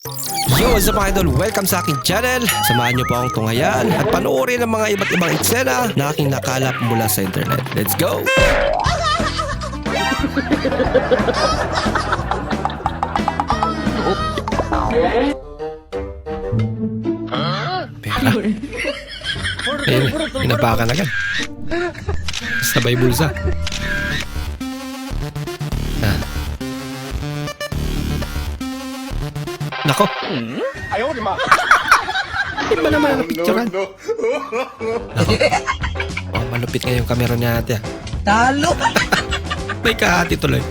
Yo, what's up mga idol? Welcome sa aking channel. Samahan niyo po akong tunghayan at panoorin ang mga iba't ibang eksena na aking nakalap mula sa internet. Let's go! Pera. Ayun, inabakan agad. Basta bay bulsa. Nako. Ayaw, di ma. Iba naman ang picturean. Nako. Oh, malupit nga yung camera niya ate. Talo! May kahati tuloy.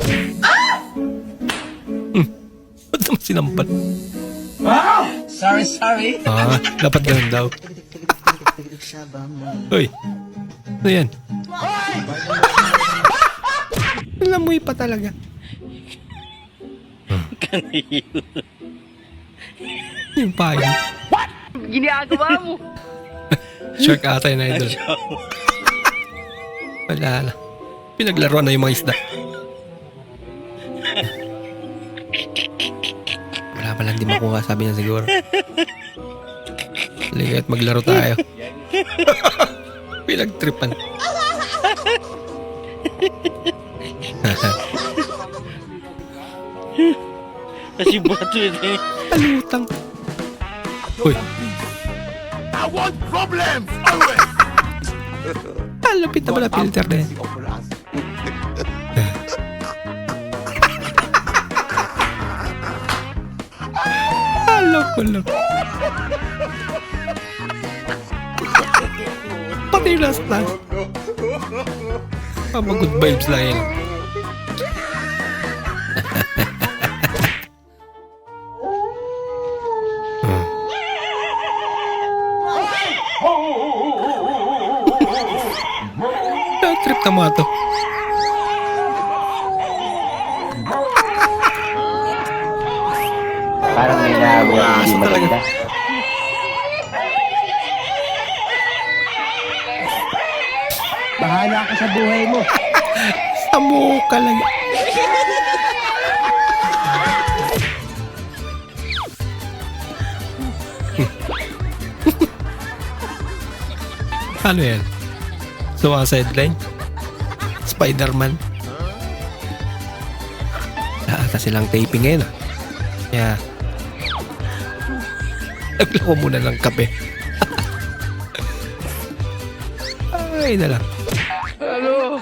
Ba't naman sinampal? Sorry. Dapat ganun daw. Uy. Ano yan? Lamoy pa talaga. Yung pain. What? Ginagawa mo? Shark ata yun, idol. Wala na. Pinaglaruan na yung mga isda. Wala pa lang di makuha, sabi niya siguro. Ligat maglaro tayo. Pinagtripan. Kasi bato yun eh. Alutang. Uy. I want problems always. Lapit na pala filter na yan. Loko. Pati last na. Good vibes lang yan. Trip ka mga to. Parang may nahawa hindi maganda. Bahala ka sa buhay mo. Sa muka lang. Ano yan? Sideline? Spider-Man? Ata silang taping ngayon ah. Kaya naglako muna ng kape. Ay na lang. Hello.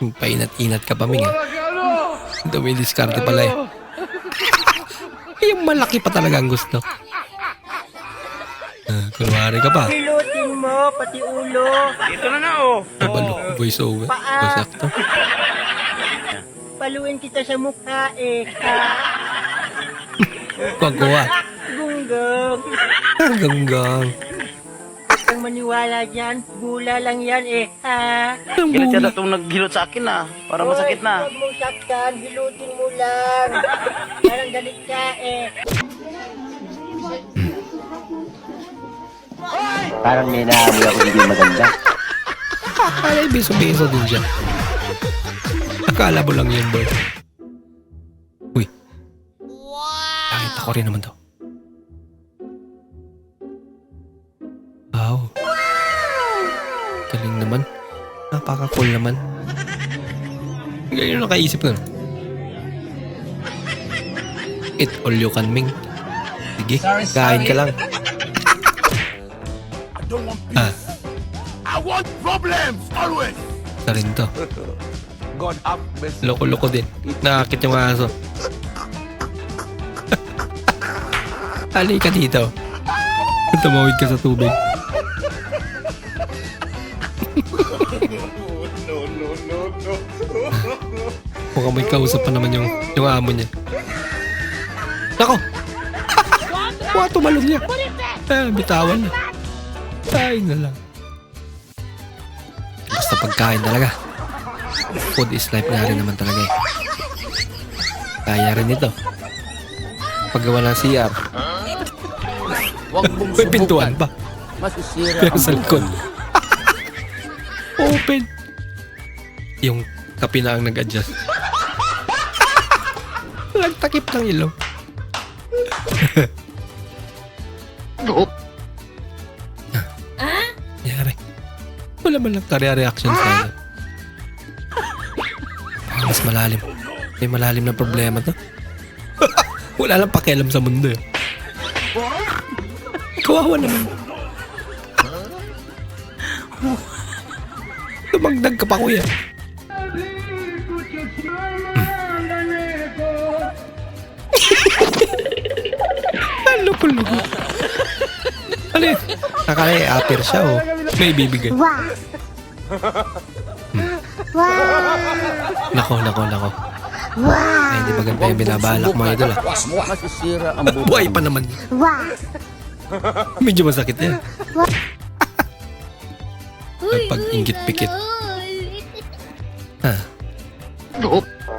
Yung painat-inat ka pa, Ming. Dumidiskarte pala eh. Yung malaki pa talaga ang gusto. Kunwari ka pa. Pilutin mo, pati ulo. Ito na oh. Nabalo, voice over. Pasakto. Paluin kita sa mukha eh. Pagkuha. Gunggang. Ganggang. Huwag kang maniwala dyan. Bula lang yan eh. Ha? Galit yata itong naghilot sa akin na. Para masakit na. Huwag mong saktan. Hilutin mo lang. Parang galit ka eh. Parang may nahawa hindi maganda. Ay, biso-biso din siya. Akala mo lang yun, boy. Uy. Nakita ko rin naman to. Wow. Galing naman. Napaka-cool naman. Ganyan yung nakaisip nun. Eat all you can, Ming. Sige, kain ka lang. I want problems always. Sa rin to. God have mercy. Loko-loko din. Nakakit yung aso. Alay ka dito. Tumawid ka sa tubig. No. Mukhang may kausap pa naman yung amo niya. Nako! Wah, tumalon niya. Bitawan na. Kain na lang. Basta pagkain talaga. Food is life nga rin naman talaga eh. Kaya rin ito. Paggawa ng CR. May pintuan pa. Masisira Pero sa likod. Open. Yung kape na ang nag-adjust. Walang takip ng ilong. Yari. Wala man lang reaction sa akin. Mas malalim. May malalim na problema to. Wala lang pakialam sa mundo eh. Kawawa naman. Tumagdag ka pa, kuya. Loko-loko. Ano yun? Akala apir siya o may bibigay. Nako. Ay, di ba ganito yung binabalak mo idol ah? Masisira ang buhay. Buhay pa naman. Medyo masakit yan. Pag-ingit-pikit. Ha?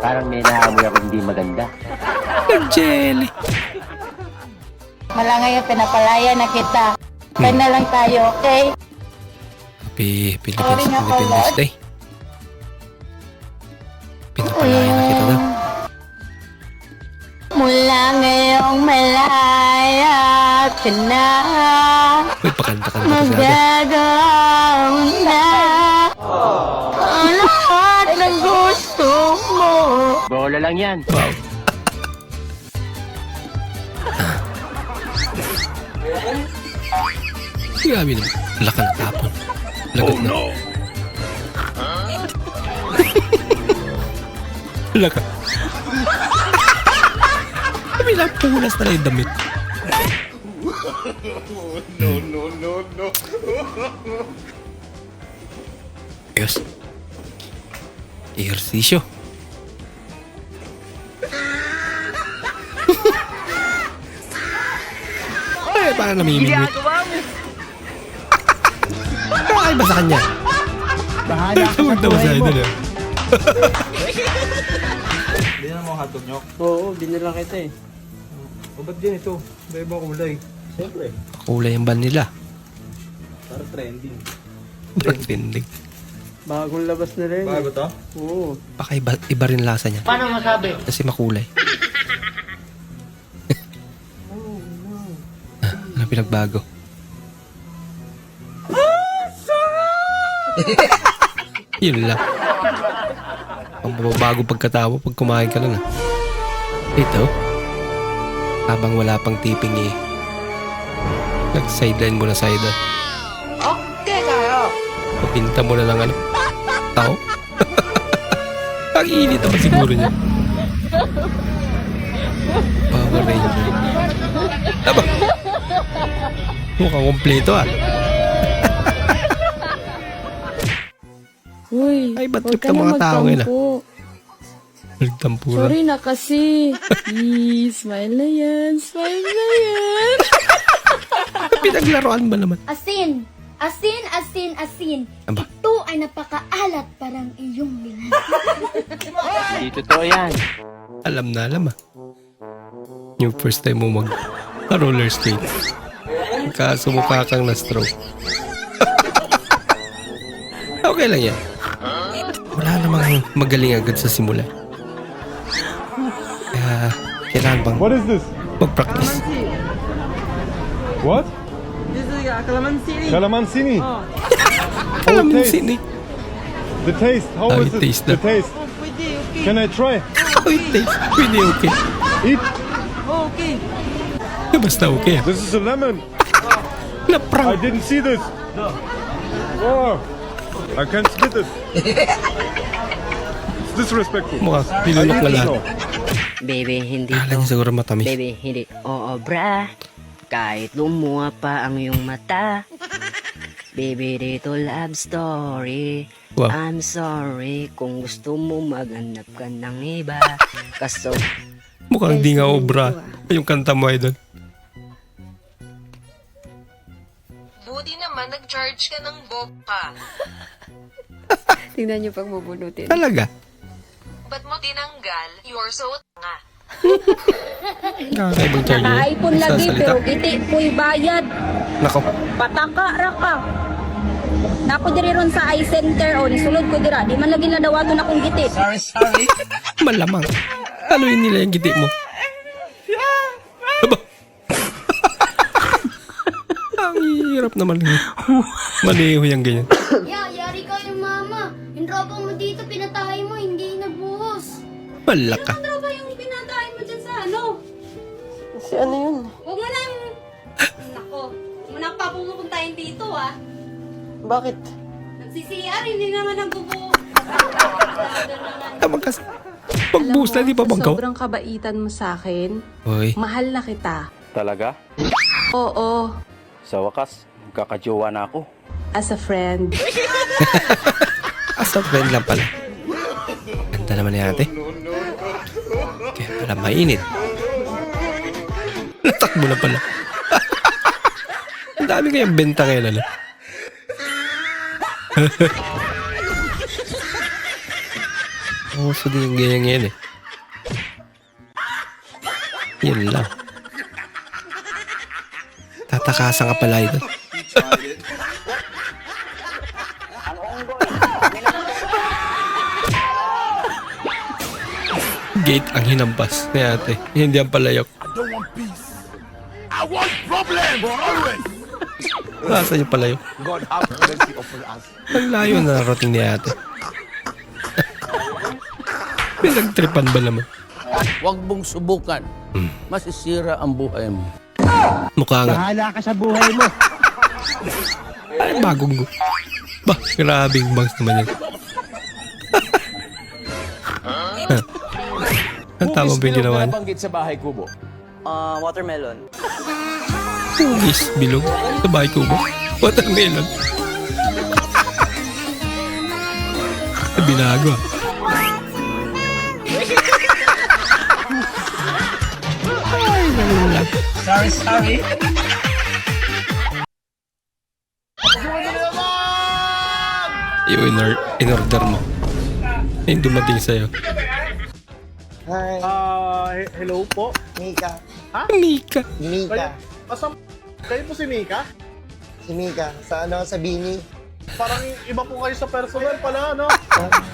Parang may naamoy ako hindi maganda. Nag-jelly. Wala ngayon, pinapalaya na kita. Kaya na lang tayo, okay? Happy Independence Day. Pinapalaya na kita daw. Mula ngayong malaya ka na, Uy, pakanta-kanta pa siya. magagawin na ang lahat ng gusto mo. Bola lang yan. Wow. Grabe naman. Laka na tapon. Lagot na. Laka. Kami lang punas na lang yung damit. No. Ayos. Ehersisyo. Ay, parang namimingwit. Ay, ba sa kanya? Bahala ka sa Tawag na ba sa buhay mo. idol eh? Oo, binila kita eh. O ba't ganito? Iba-iba kulay. Siyempre. Kulay ang ban nila. Para trending. Ba't tindig? Bagong labas na rin. Bago to? Oo. Baka iba rin lasa niya. Paano masabi? Kasi makulay. Ano pinagbago? Yun lang. Ang bago pagkatawa pag kumain ka lang ah. Ito. Habang wala pang tipping eh. Nag-sideline mo na sideline. Okay kayo. Papinta mo na lang ano. Tao. Ang init naman siguro niya. Power Ranger. Aba. Mukhang kompleto ah. Uy, Ay, ba't huwag trip ka ng na mga tao ngayon, ah? magtampo. Nagtampura. Sorry na kasi. Smile na yan. Smile na yan. Pinaglaruan ba naman? Asin! Asin! Aba. Ito ay napakaalat parang iyong bilang. Hindi totoo yan. Alam na alam ah. Yung first time mo mag roller skate. Kaso mukha kang na-stroke. Okay lang yan. Wala namang magaling agad sa simula. Kaya kailangan bang What is this? mag-practice? What? This is calamansi. Calamancini. Alam mo taste. sini. The taste. How How is it it? taste The na? taste. Can I try? Oh, it tastes really okay. Eat. Basta okay ah. This is a lemon. I Na-prank. didn't see this. Oh, I can't spit it. It's disrespectful. Mukha I nilunok eat na it lang. now. Baby, hindi Kala niya siguro matamis. Baby, hindi. Oo, bra. Kahit lumuha pa ang iyong mata. Baby, dito love story. Wow. I'm sorry kung gusto mo maghanap ka ng iba. Kaso, Mukhang di nga obra. Yung kanta mo ay doon. Buti naman nag-charge ka ng boka. Tingnan niyo pag bubunutin. Talaga. Ba't mo tinanggal? You're so tanga. Kakaibang charger. Naka-iPhone lagi Nagsasalita. pero iti po'y bayad. Nako. Pataka ra ka. Nako diri ron sa iCenter o nisulod ko dira. Di man lagi nadawaton akong giti. Malamang. Haluin nila yung giti mo. Aba. Ang hirap naman. Maliho yung ganyan. Yari ka yung mama. Yung tropa mo dito, pinatay mo, hindi nagbuhos. Malaka. Ano ba yung pinatayin mo dyan sa ano? Si ano yun? Huwag mo na yung... Nako, huwag mo na papupuntahin dito ah. Bakit? Nag-CCR, hindi naman nagbubuo. Tama kasi. Pag-boost na, di ba bangkaw? Sobrang kabaitan mo sa akin, Uy. mahal na kita. Talaga? Oo, Sa wakas, kakajowa na ako. as a friend. As a friend lang pala. Ganda naman ni ate. Kaya pala mainit. Natakbo na pala. Ang dami kayang benta ngayon, ano? So din yung ganyan ngayon eh. Yan lang. Tatakasan ka pala ito. Gate ang hinampas ni ate. Hindi ang palayok. I want problems always. Nasaan yung palayok? God have mercy upon us. Ang layo na narating ni ate. Pinagtripan ba naman? Huwag mong subukan. Masisira ang buhay mo. Mukha nga. Bahala ka sa buhay mo. Ay, bagong go. Bah, grabing bangs naman yun. Ang tama ba yung ginawa niya? Nabanggit sa bahay kubo. Watermelon. Hugis, bilog. Sa bahay ko ba? Watermelon. Binago ah. Ay, nalulag. Sorry. Yung in-order mo. Yung dumating sa'yo. Hello po. Mika. Mika. Mika. Kayo po si Mika? Si Mika. Sa ano, sa Bini. Parang iba po kayo sa personal pala, no?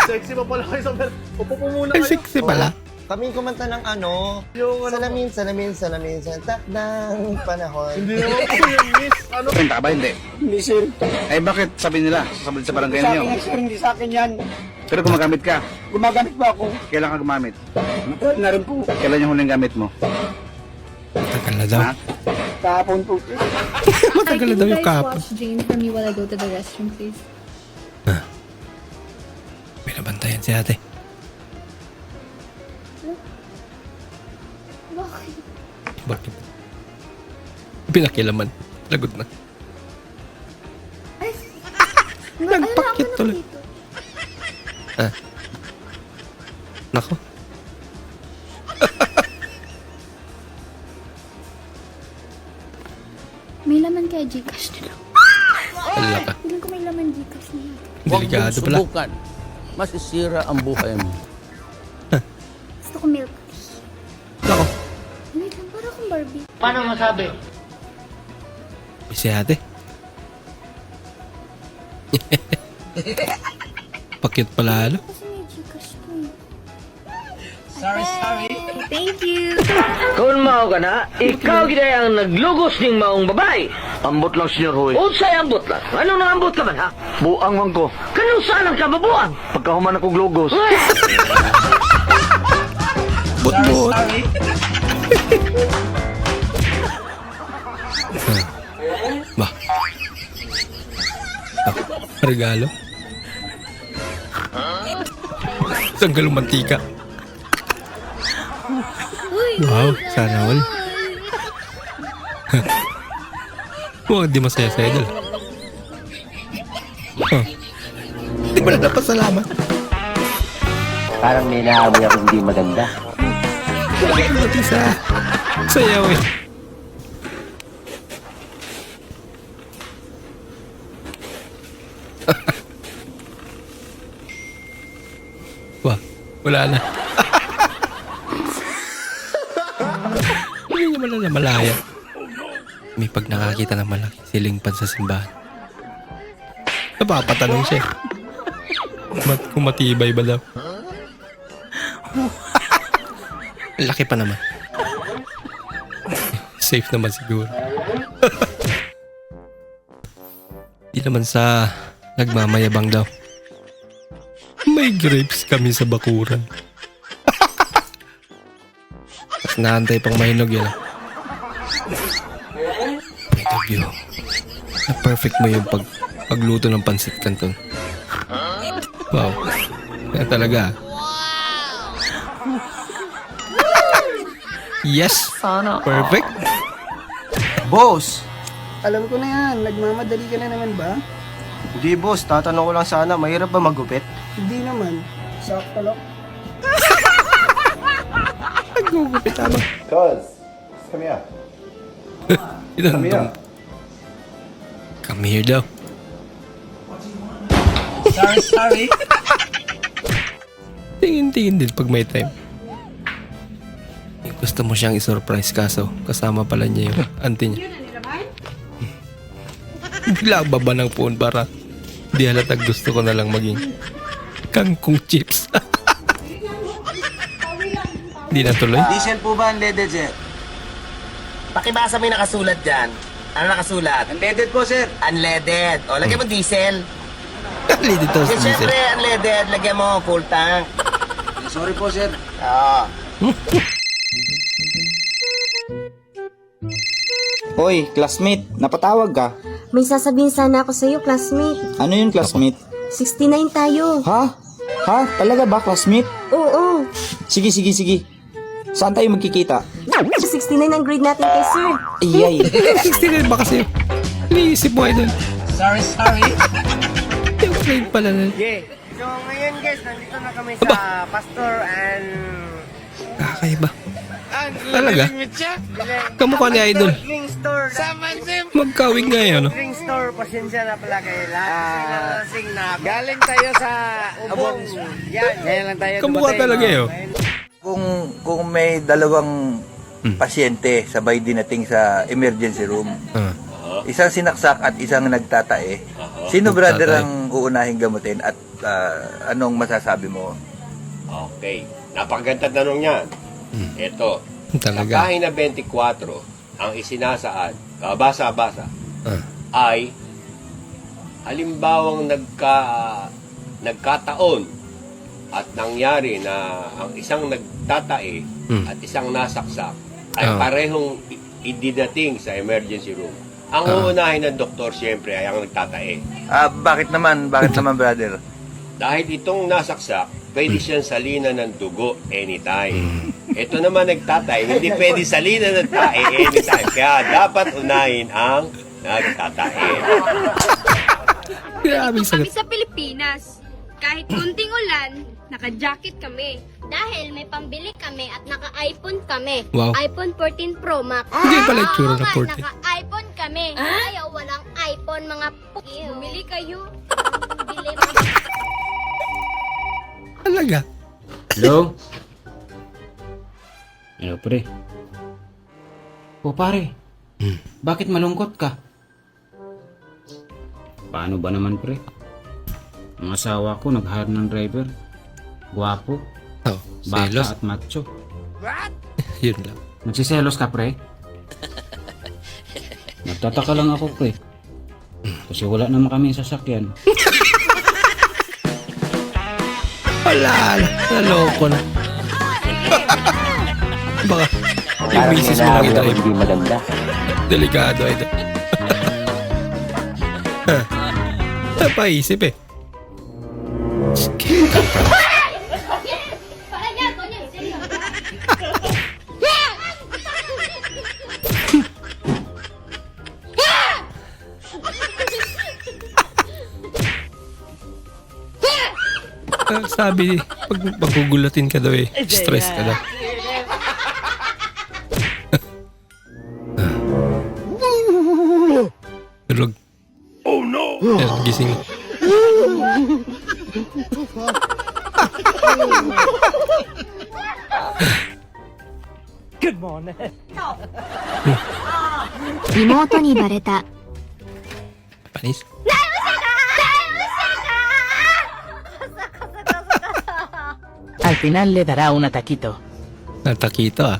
Sexy pa pala kayo sa personal. Upo po muna Ay, kayo. sexy pala. Kaming kumanta ng ano, Yung ano, salamin, sa takdang panahon. hindi naman po yung miss. Ano? Benta ka ba? Hindi. Hindi, sir. Ay bakit sabi nila sa barangay ninyo? Sir, hindi sa akin yan. Pero gumagamit ka. Gumagamit ba ako? Kailan ka gumamit? Na rin po. Kailan yung huling gamit mo? Matagal na daw. Ha? Kahapon po. Matagal na daw yung kapon. Jane for me while I go to the restroom, please. Binabantayan si ate. Bakit? Pinakilaman. Lagot na. Nagpakit tuloy. Nako. May laman kaya Gcash nila. Wala ka. Feeling ko may laman Gcash niya. Huwag mong Delikado pala. subukan. Masisira ang buhay mo. Gusto ko milk. Nako. Wait lang, para akong Barbie. Paano masabi? May si ate. Pakit pala ano? Kasi may Gcash to eh. Sorry. Thank you. Kung mao ka na, ikaw gina ang naglugos ning maong babae. Ambot lang, Senyor Hoy. Unsay ambot lang? Ano nang ambot ka man ha? Buang man ko. Kanong saan ang kababuan? Pagkahuman ako glogos. Bot-bot. Ba? Regalo? Isang galong mantika. Wow, sana all. Mukhang di masaya sa'yo dala. Di ba na napasalamat? Parang may naamoy ako hindi maganda. Buti sa sayaw eh. Wah, wala na. Hindi naman na malaya. May pag nakakita ng malaki silingpan sa simbahan. Napapatanong siya. Kung matibay ba daw? Ang laki pa naman. Safe naman siguro. Di naman sa nagmamayabang daw. May grapes kami sa bakuran. Tapos naantay pang mahinog yan. Point of view. Na perfect mo yung pagluto ng pansit canton. Wow. Yan talaga. Yes. Perfect. Boss! Alam ko na yan, nagmamadali ka na naman ba? Hindi boss, tatanong ko lang sana, mahirap ba magupit? Hindi naman. Sakto lang. Nagugupit tama. Cuz, come here. Come here. Come here daw. Sorry. Tingin-tingin din pag may time. Gusto mo siyang isurprise kaso kasama pala niya yung auntie niya. Bigla baba ng phone para di halatag gusto ko na lang maging kangkong chips. Di na tuloy. Diesel po ba unleaded, sir? Pakibasa mo yung nakasulat dyan. Ano nakasulat? Unleaded po, sir. Unleaded. O, lagyan mo diesel. Kali dito Kasi si Diesel. syempre, unleaded. Lagyan mo full tank. Sorry po, sir. Oo. Hoy, classmate, napatawag ka. May sasabihin sana ako sa'yo, classmate. Ano yung classmate? 69 tayo. Ha? Ha? Talaga ba, classmate? Oo. Sige. Saan tayo magkikita? 69 ang grade natin kay sir. Iyay. 69 ba kasi? Iniisip mo ay doon. Sorry. Yung grade pala na. So, ngayon guys, nandito na kami sa Pastor and... Kakaiba. Talaga? Kamukha ni Idol. Drink store. Magkawig nga yun, no? Drink store, pasensya na pala kayo lahat. Galing tayo sa Ubong. Yan, ngayon lang tayo Kamukha talaga yun. Kung may dalawang pasyente sabay dinating sa emergency room, isang sinaksak at isang nagtatae, sino brother ang uunahin gamutin at anong masasabi mo? Okay. Napakaganda tanong niyan. Ito. Talaga. Sa pahina 24, ang isinasaad, basa-basa, ay halimbawang nagkataon at nangyari na ang isang nagtatae at isang nasaksak ay parehong ididating sa emergency room. Ang uunahin ng doktor siyempre ay ang nagtatae. Bakit naman, brother? Dahil itong nasaksak, pwede siyang salina ng dugo anytime. Ito naman nagtatay, hindi pwede salina ng tae anytime. Kaya dapat unahin ang nagtatae. Grabe Kami sagot. sa Pilipinas. Kahit kunting ulan, naka-jacket kami. Dahil may pambili kami at naka-iPhone kami. Wow. iPhone 14 Pro Max. Hindi pala itsura ng 14. Naka-iPhone kami. Ayaw, walang iPhone, mga bumili kayo. Bili Talaga. Hello? Hello, pre. O, pare. Bakit malungkot ka? Paano ba naman, pre? Ang asawa ko nag-hire ng driver. Guwapo, Oh, bata selos. at macho. Yun lang. Nagsiselos ka, pre? Nagtataka lang ako, pre. Kasi wala naman kami sasakyan. Wala. Naloko na. Baka yung misis mo lang ito. hindi maganda. Delikado ito. Napaisip eh. Sabi, pag magugulatin ka daw eh, stress ka daw. Tulog. Oh no! Yan, gising. Good morning. 妹にバレた。 Panis. Al final le dará un ataquito. Natakito ah.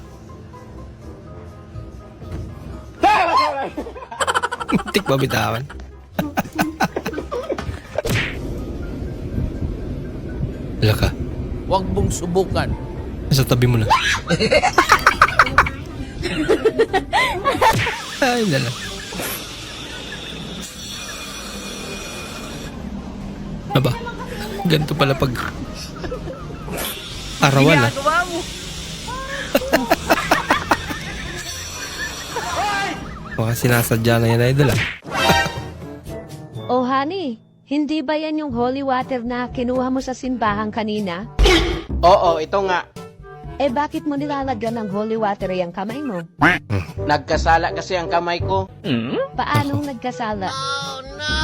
Tik ba bitawan? Wala ka. Huwag mong subukan. Sa tabi mo na. Ay, lala. Aba, ganito pala pag arawan ah. Baka sinasadya na yan, idol ah. Oh honey, hindi ba yan yung holy water na kinuha mo sa simbahan kanina? Oo, ito nga. Eh bakit mo nilalagyan ng holy water yung kamay mo? Nagkasala kasi ang kamay ko. Paanong nagkasala?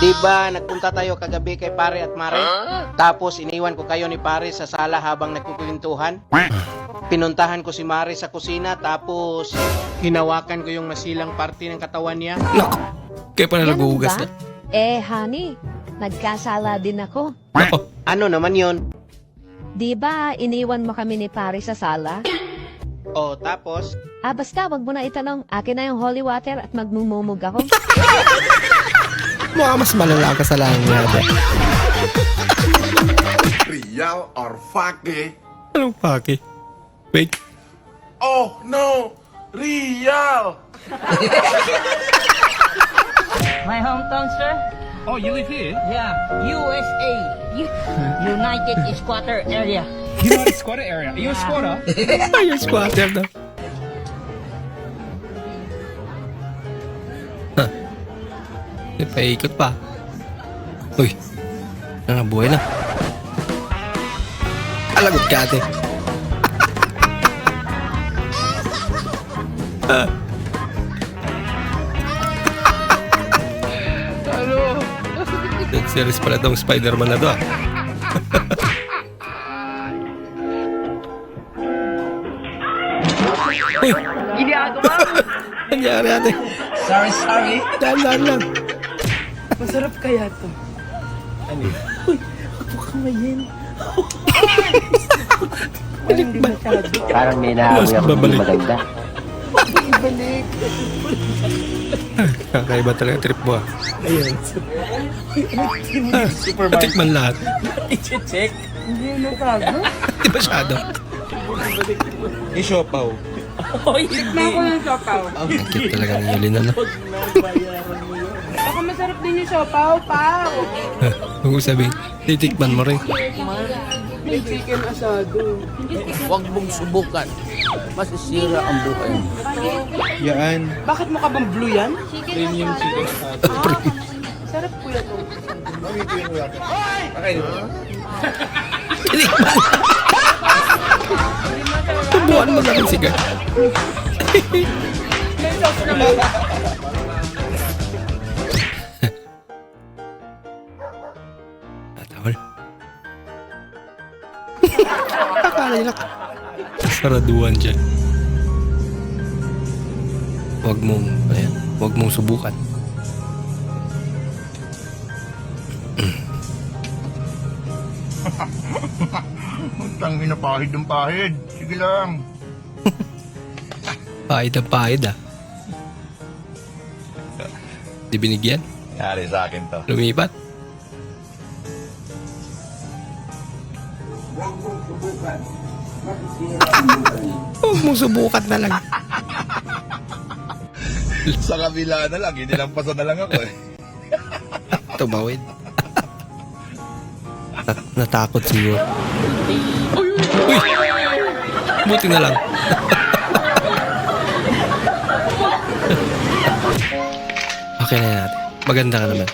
Di ba nagpunta tayo kagabi kay pare at mare? Tapos iniwan ko kayo ni pare sa sala habang nagkukwentuhan. Pinuntahan ko si mare sa kusina tapos hinawakan ko yung masilang parte ng katawan niya. Nako, kaya pa na nag-uugas na. Eh honey, nagkasala din ako. Nako, Ano naman yon? Di ba iniwan mo kami ni pare sa sala? O tapos, Basta wag mo na itanong. Akin na yung holy water at magmumumog ako. mukha mas malala ang kasalanan niya. Real or fake? Anong pake? Fake? Oh no! Real! My hometown, sir? oh, you live here? Yeah, USA. United Squatter Area. United Squatter area. Are you a squatter? Ay, yung squatter na. Huh. Paikot pa. Uy, nangabuhay na. Alagot ka ate. Dead series pala tong Spider-Man na to ah. Uy! Nangyari ate. Sorry. Dahan lang. Masarap kaya to. Ano? Uy, kapukamayin. Balik ba? Parang may nahawi ako babalik. maganda. Ibalik. Kakaiba talaga trip mo ah. Ayan. Patikman lahat. I-check. Hindi na tago. Di masyado. Isopaw. Oh, tikman ko yung sopaw. Ang cute talaga ng Yulin na. Baka masarap din yung sopaw, pao. Huwag mo sabihin, titikman mo rin. May chicken asado. Huwag mong subukan. Masisira ang buhay mo. Yan. Bakit mo ka bang blue yan? Premium chicken. Sarap po yan. Tinikman! Tubuan mo lang sigat. Tatawal. Akala nila saraduan dyan. Huwag mong subukan. Tangin na pahid ng pahid. Sige lang. Pahid ang pahid ah. Di binigyan? Yari sa akin to. Lumipat? Huwag mong subukan na lang. Sa kabila na lang, inilampasan na lang ako eh. Tumawid. Natakot siguro. Uy! Buti na lang. Okay na yan natin. Maganda ka naman.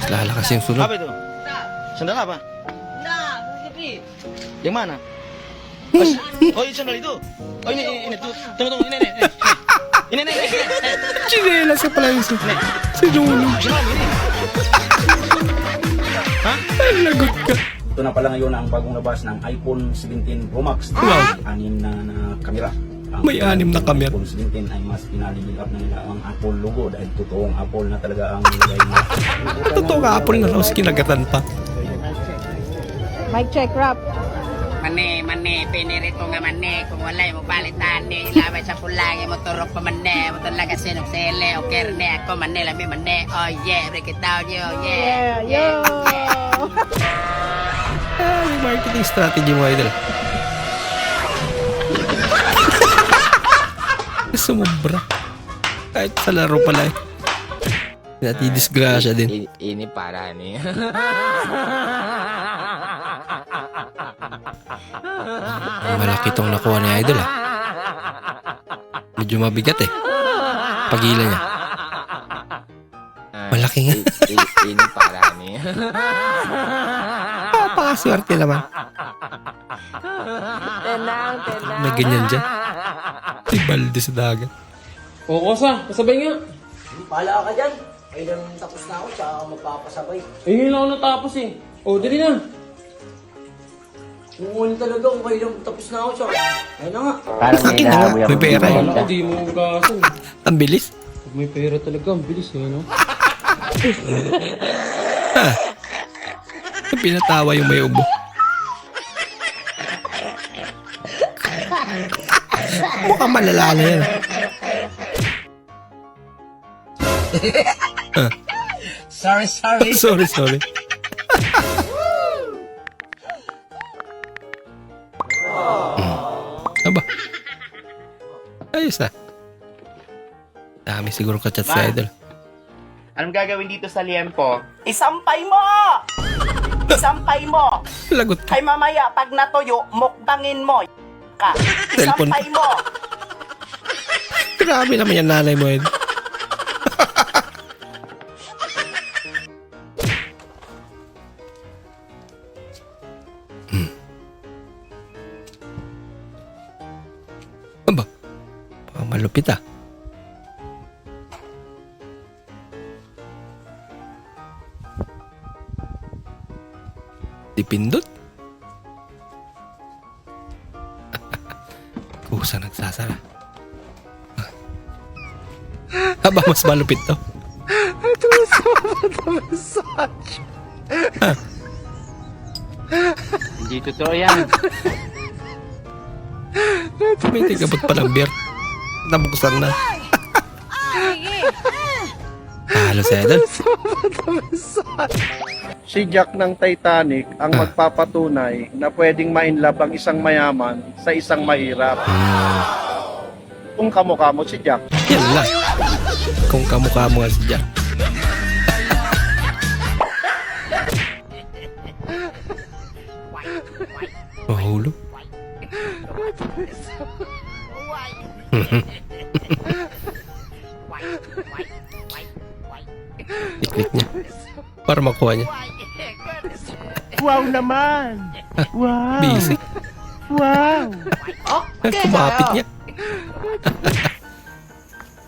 Lalakas yung sunod. Apa itu? Sandal apa? Nah, begini. Yang mana? Oh, ini sandal itu. Oh, ini tuh. Tunggu, ini. Ini. Chinela sa pala yung sinulog. Ha? Ay, lagot ka. Ito na pala ngayon ang bagong labas ng iPhone 17 Pro Max. Wow. 6 na kamera. May 6 na camera. Constantine ay mas pinalibig up na nila ang Apple logo dahil totoong Apple na talaga ang nilagay nila. Totoo ka, Apple na raw, kinagatan pa. Mic check, rap. Mane, pinirito nga mane. Kung wala'y mo palitan ni labay sa pulangi mo turok pa mane. Mo talaga sinong sele o kerne ako mane lami mane. Oh yeah, break it down yo, yeah. May marketing strategy mo, idol. Sumubra. Kahit sa laro pala eh. Natidisgrasya din. Ini para ni. Malaki tong nakuha ni idol ah. Medyo mabigat eh. Pagila niya. Malaki nga. Ini para ni. Pakaswerte naman. May ganyan dyan. May balde sa dagat. O, Kosa, pasabay nga. Bahala ka dyan. Kailan tapos na ako, tsaka ako magpapasabay. Eh, yun lang ako natapos eh. O, dali na. Kung talaga kung kailan tapos na ako, tsaka. Ayun na nga. Akin na nga. May pera eh. Hindi mo gasan. Ang bilis. Pag may pera talaga, ang bilis eh, no? Pinatawa yung may ubo. Mukhang malala na yan. Sorry. Sorry. Aba. Ayos na. Dami siguro ka-chat sa idol. Anong gagawin dito sa liempo? Isampay mo! Isampay mo! Lagot ka. Kay mamaya, pag natuyo, mukbangin mo. Ka. Cellphone. Isampay mo! Grabe naman yan nanay mo yun. Aba, baka malupit ah. Dipindot. Kusa nagsasara. Aba, mas malupit to. Hindi totoo yan. May tigabot palang beer. Nabuksan na. Halo sa idol. Si Jack ng Titanic ang magpapatunay na pwedeng ma-inlove ang isang mayaman sa isang mahirap. Kung kamukha mo si Jack. Yan lang. Kung kamukha mo nga si Jack. Mahulog. I-click niya. Para makuha niya. Wow naman! Wow! Busy. Wow! Kumapit niya.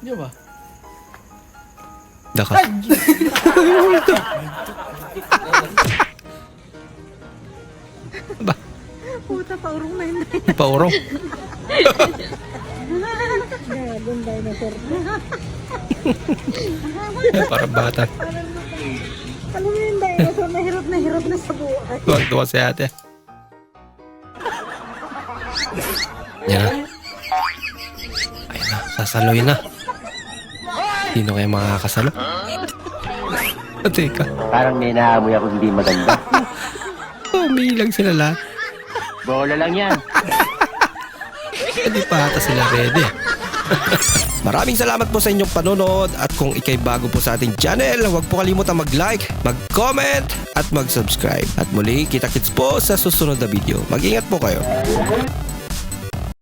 Di ba? Daka. Ba? Puta, paurong na yun. Paurong. Parang bata. Alam mo yung dinosaur, nahirap na sa buhay. Tuwag-tuwa si ate. Yan na. Ayun na, sasaloy na. Sino kaya makakasalo? Teka. Parang may naamoy ako hindi maganda. Umiilang sila lahat. Bola lang yan. Hindi pa ata sila ready. Maraming salamat po sa inyong panonood at kung ikay bago po sa ating channel, huwag po kalimutan mag-like, mag-comment at mag-subscribe. At muli, kita-kits po sa susunod na video. Mag-ingat po kayo.